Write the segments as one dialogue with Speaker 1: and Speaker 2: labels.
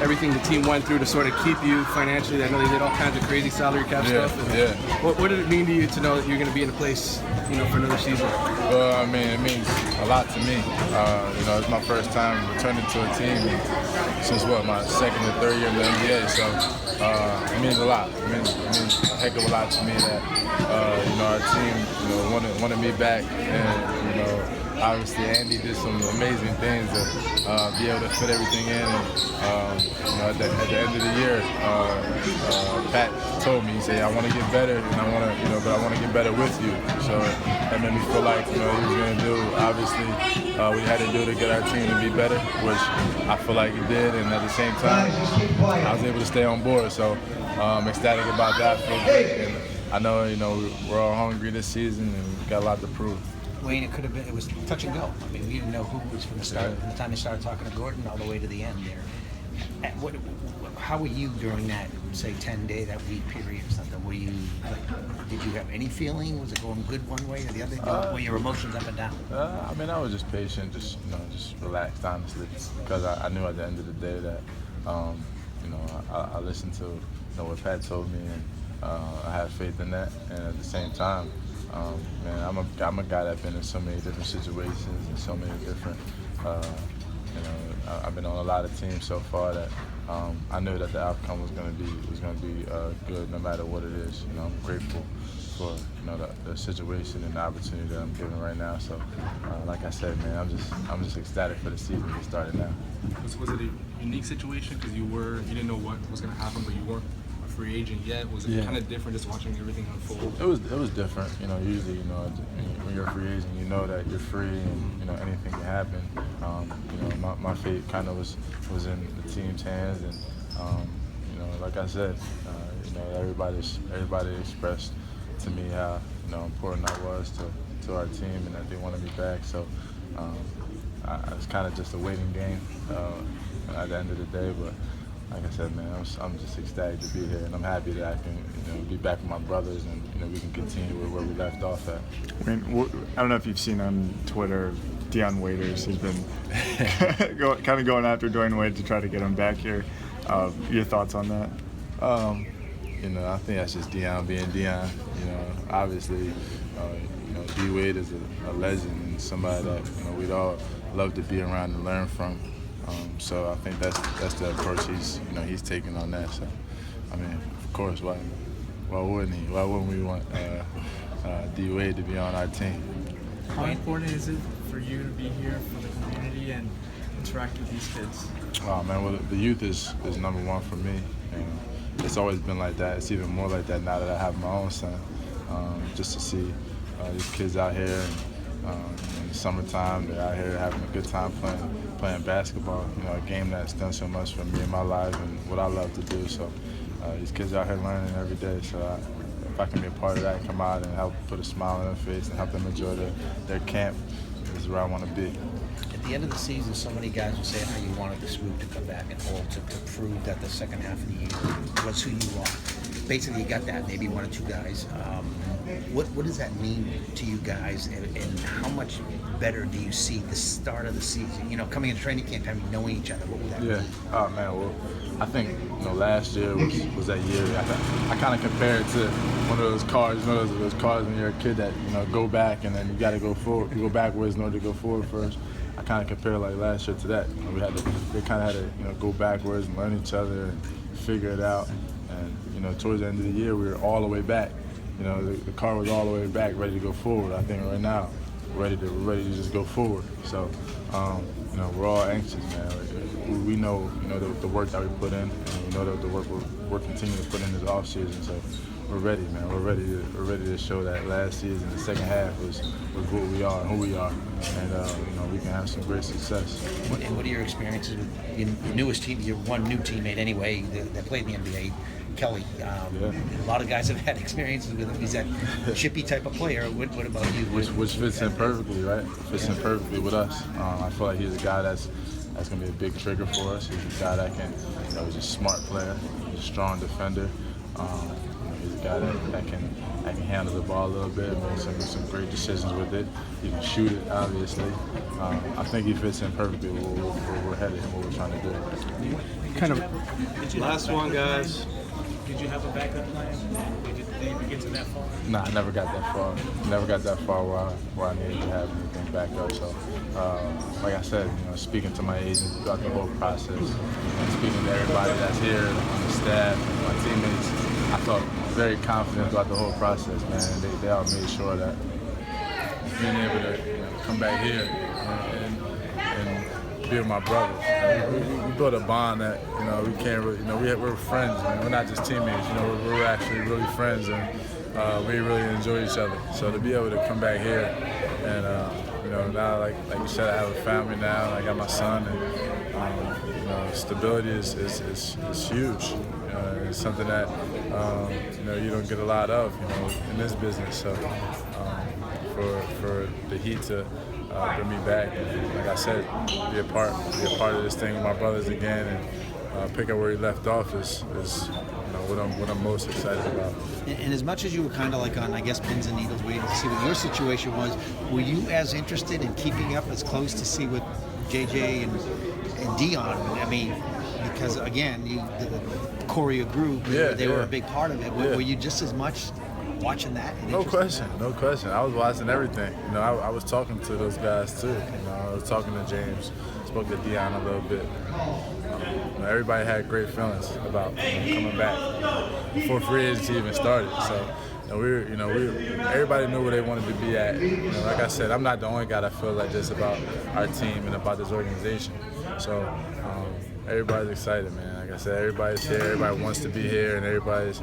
Speaker 1: everything the team went through to sort of keep you financially. I know they did all kinds of crazy salary cap stuff.
Speaker 2: Yeah.
Speaker 1: What did it mean to you to know that you're going to be in a place, for another season?
Speaker 2: Well, I mean, it means a lot to me. It's my first time returning to a team since my second or third year in the NBA. So it means a lot. It means a heck of a lot to me that our team wanted me back, and obviously Andy did some amazing things to be able to fit everything in. And at the end of the year, Pat told me, he said, I want to get better, and but I want to get better with you. So that made me feel like he was going to do. Obviously, we had to do to get our team to be better, which I feel like he did. And at the same time, I was able to stay on board. So I'm ecstatic about that. I feel great, and I know we're all hungry this season, and we've got a lot to prove.
Speaker 3: Wayne, it was touch and go. I mean, we didn't know who was from the start, from the time they started talking to Gordon all the way to the end there. How were you during that, say, 10-day, that week period or something? Were you, did you have any feeling? Was it going good one way or the other? Were your emotions up and down?
Speaker 2: I mean, I was just patient, just relaxed, honestly, because I knew at the end of the day that, I listened to what Pat told me, and I have faith in that, and at the same time, man, I'm a guy that's been in so many different situations and so many different, I've been on a lot of teams so far that I knew that the outcome was going to be good no matter what it is. I'm grateful for the situation and the opportunity that I'm given right now. So, like I said, man, I'm just ecstatic for the season to get started now.
Speaker 4: Was it a unique situation because you didn't know what was going to happen, but you weren't a free agent yet? Was it kind of different just watching everything unfold?
Speaker 2: It was different. Usually, when you're a free agent, you know that you're free and anything can happen. My fate kind of was in the team's hands, and like I said, everybody expressed to me how important I was to our team and that they wanted me back. So it's kind of just a waiting game at the end of the day, but. Like I said, man, I'm just ecstatic to be here, and I'm happy that I can, be back with my brothers, and we can continue with where we left off at.
Speaker 5: I mean, I don't know if you've seen on Twitter, Dwyane Wade has been kind of going after Dwyane Wade to try to get him back here. Your thoughts on that?
Speaker 2: I think that's just Dwyane being Dwyane. Obviously, D Wade is a legend and somebody that we'd all love to be around and learn from. So I think that's the approach he's taking on that. So, I mean, of course, why wouldn't he? Why wouldn't we want D Wade to be on our team?
Speaker 6: How important is it for you to be here for the community and interact with these kids?
Speaker 2: Oh man, well the youth is number one for me, and it's always been like that. It's even more like that now that I have my own son. Just to see these kids out here in the summertime, they're out here having a good time playing basketball, a game that's done so much for me in my life and what I love to do. So these kids out here learning every day. So if I can be a part of that, come out and help put a smile on their face and help them enjoy their camp, this is where I want to be.
Speaker 3: At the end of the season, so many guys will say how you wanted this group to come back and hold to prove that the second half of the year was who you are. Basically, you got that, maybe one or two guys. What does that mean to you guys, and how much better do you see the start of the season? Coming into training camp, having knowing each other, what would that mean?
Speaker 2: Oh man, well, I think last year was that year. I kind of compare it to one of those cars. Those cars when you're a kid that go back and then you got to go forward. You go backwards in order to go forward first. I kind of compare like last year to that. We kind of had to go backwards and learn each other and figure it out. And towards the end of the year, we were all the way back. The car was all the way back, ready to go forward. I think right now, we're ready to just go forward. So, we're all anxious, man. We know, the work that we put in, and we know that the work we're continuing to put in this off season. So, we're ready, man. We're ready to show that last season, the second half was what we are and who we are, and we can have some great success.
Speaker 3: What are your experiences with your newest team? Your one new teammate anyway that played in the NBA. Kelly, a lot of guys have had experiences with him. He's that chippy type of player. What about you?
Speaker 2: Which fits in perfectly, right? Fits in perfectly with us. I feel like he's a guy that's going to be a big trigger for us. He's a guy that can, he's a smart player. He's a strong defender. He's a guy that can handle the ball a little bit, make some great decisions with it. He can shoot it, obviously. I think he fits in perfectly where we're headed and what we're trying to do.
Speaker 1: Kind of.
Speaker 7: Last one, guys.
Speaker 8: Did you have a backup plan? Did you get to that far?
Speaker 2: Nah, I never got that far. Never got that far where I needed to have anything back up. So, like I said, speaking to my agent throughout the whole process, speaking to everybody that's here on the staff, my teammates, I felt very confident throughout the whole process, man. They all made sure that being able to come back here and be with my brother. We built a bond that we can't really. We're friends, man. We're not just teammates. We're actually really friends, and we really enjoy each other. So to be able to come back here and now, like you said, I have a family now. I got my son, and stability is huge. It's something that you don't get a lot of in this business. So for the Heat to bring me back, and like I said, be a part of this thing with my brothers again, and pick up where he left off is what I'm most excited about.
Speaker 3: And as much as you were kind of like on, I guess, pins and needles waiting to see what your situation was, were you as interested in keeping up as close to see what JJ and Dwyane? I mean, because again, the Korea group, they were a big part of it. Were you just as much watching that?
Speaker 2: No question. I was watching everything. I was talking to those guys too. I was talking to James, spoke to Dwyane a little bit. Everybody had great feelings about coming back before free agency even started. So everybody knew where they wanted to be at. Like I said, I'm not the only guy that feels like this about our team and about this organization. So everybody's excited, man. Like I said, everybody's here. Everybody wants to be here, and everybody's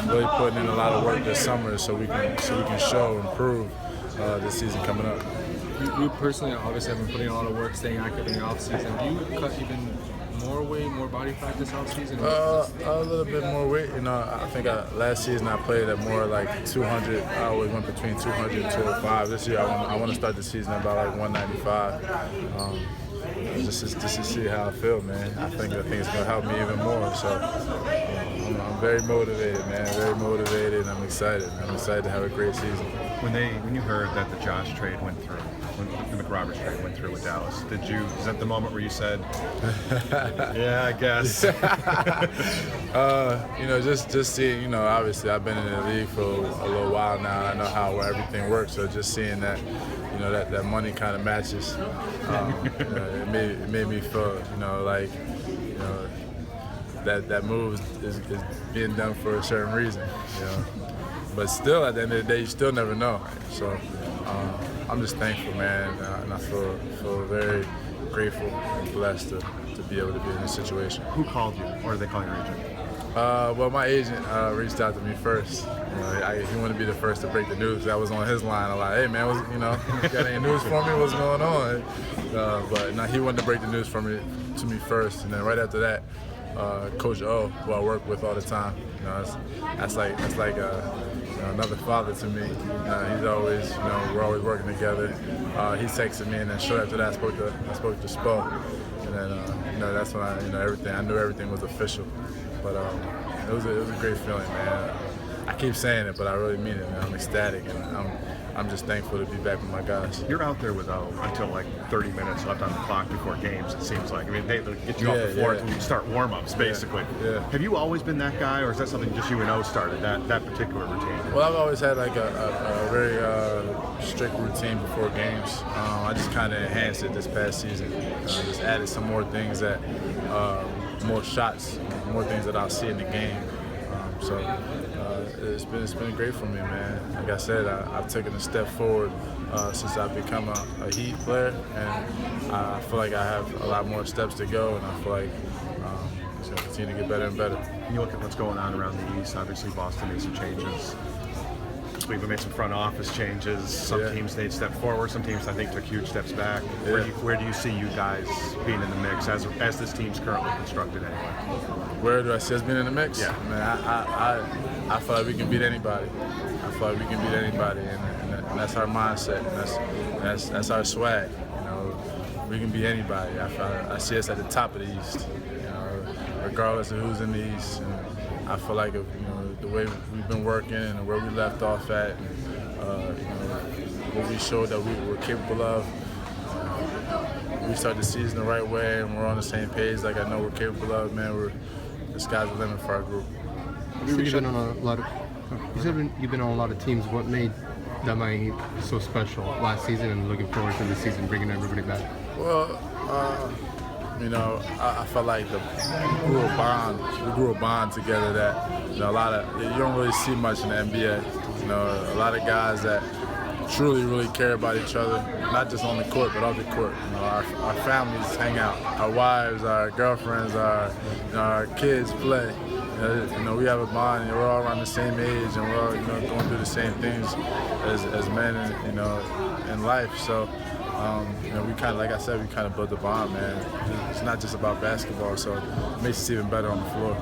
Speaker 2: really putting in a lot of work this summer so we can show and prove this season coming up.
Speaker 4: You personally obviously have been putting in a lot of work, staying active in the off season. Do you cut even more weight, more body fat this off season?
Speaker 2: A little bit more weight. I think last season I played at more like 200. I always went between 200 and 205. This year I want to start the season about like 195. Just to see how I feel, man. I think it's gonna help me even more. So I'm very motivated, man. Very motivated, and I'm excited. I'm excited to have a great season.
Speaker 7: When you heard that the Josh trade went through, when the McRoberts trade went through with Dallas, is that the moment where you said, yeah, I guess?
Speaker 2: Just seeing, obviously I've been in the league for a little while now. I know how everything works. So just seeing that, that money kind of matches, it made me feel, that move is being done for a certain reason, But still, at the end of the day, you still never know. So I'm just thankful, man, and I feel very grateful and blessed to be able to be in this situation.
Speaker 7: Who called you, or did they call your agent?
Speaker 2: Well, my agent reached out to me first. He wanted to be the first to break the news. That was on his line. I'm like, hey man, you got any news for me? What's going on? But no, he wanted to break the news to me first, and then right after that, Coach O, who I work with all the time, that's like another father to me. He's always, we're always working together. He texted me, and then shortly after that, I spoke to Spo, and then that's when I knew everything was official. But it was a great feeling, man. I keep saying it, but I really mean it, man. I'm ecstatic, and I'm just thankful to be back with my guys.
Speaker 7: You're out there with until like 30 minutes left on the clock before games, it seems like. I mean, they get you off the floor until you start warm-ups, basically.
Speaker 2: Yeah.
Speaker 7: Have you always been that guy, or is that something just you and O started, that particular routine?
Speaker 2: Well, I've always had like a very strict routine before games. I just kind of enhanced it this past season. Just added some more things more shots, more things that I'll see in the game. So it's been great for me, man. Like I said, I've taken a step forward since I've become a Heat player, and I feel like I have a lot more steps to go, and I feel like it's going to continue to get better and better.
Speaker 7: You look at what's going on around the East. Obviously, Boston made some changes. Cleveland made some front office changes. Some teams made steps forward. Some teams, I think, took huge steps back. Where do you see you guys being in the mix as this team's currently constructed anyway?
Speaker 2: Where do I see us being in the mix?
Speaker 7: Yeah.
Speaker 2: Man, I feel like we can beat anybody. and that's our mindset. And that's our swag. We can beat anybody. I see us at the top of the East. Regardless of who's in the East. And I feel like the way we've been working and where we left off at, what we showed that we were capable of. We started the season the right way, and we're on the same page. Like I know we're capable of, man. The sky's the limit for our group.
Speaker 9: You've been on a lot of. You've been on a lot of teams. What made Dwyane Wade so special last season, and looking forward to this season, bringing everybody back?
Speaker 2: Well, I felt like we grew a bond. We grew a bond together that you don't really see much in the NBA. A lot of guys that truly, really care about each other, not just on the court, but off the court. Our families hang out. Our wives, our girlfriends, our kids play. We have a bond. We're all around the same age, and we're all going through the same things as men, in life. So, we kind of, like I said, we kind of built a bond, man. It's not just about basketball, so it makes us even better on the floor.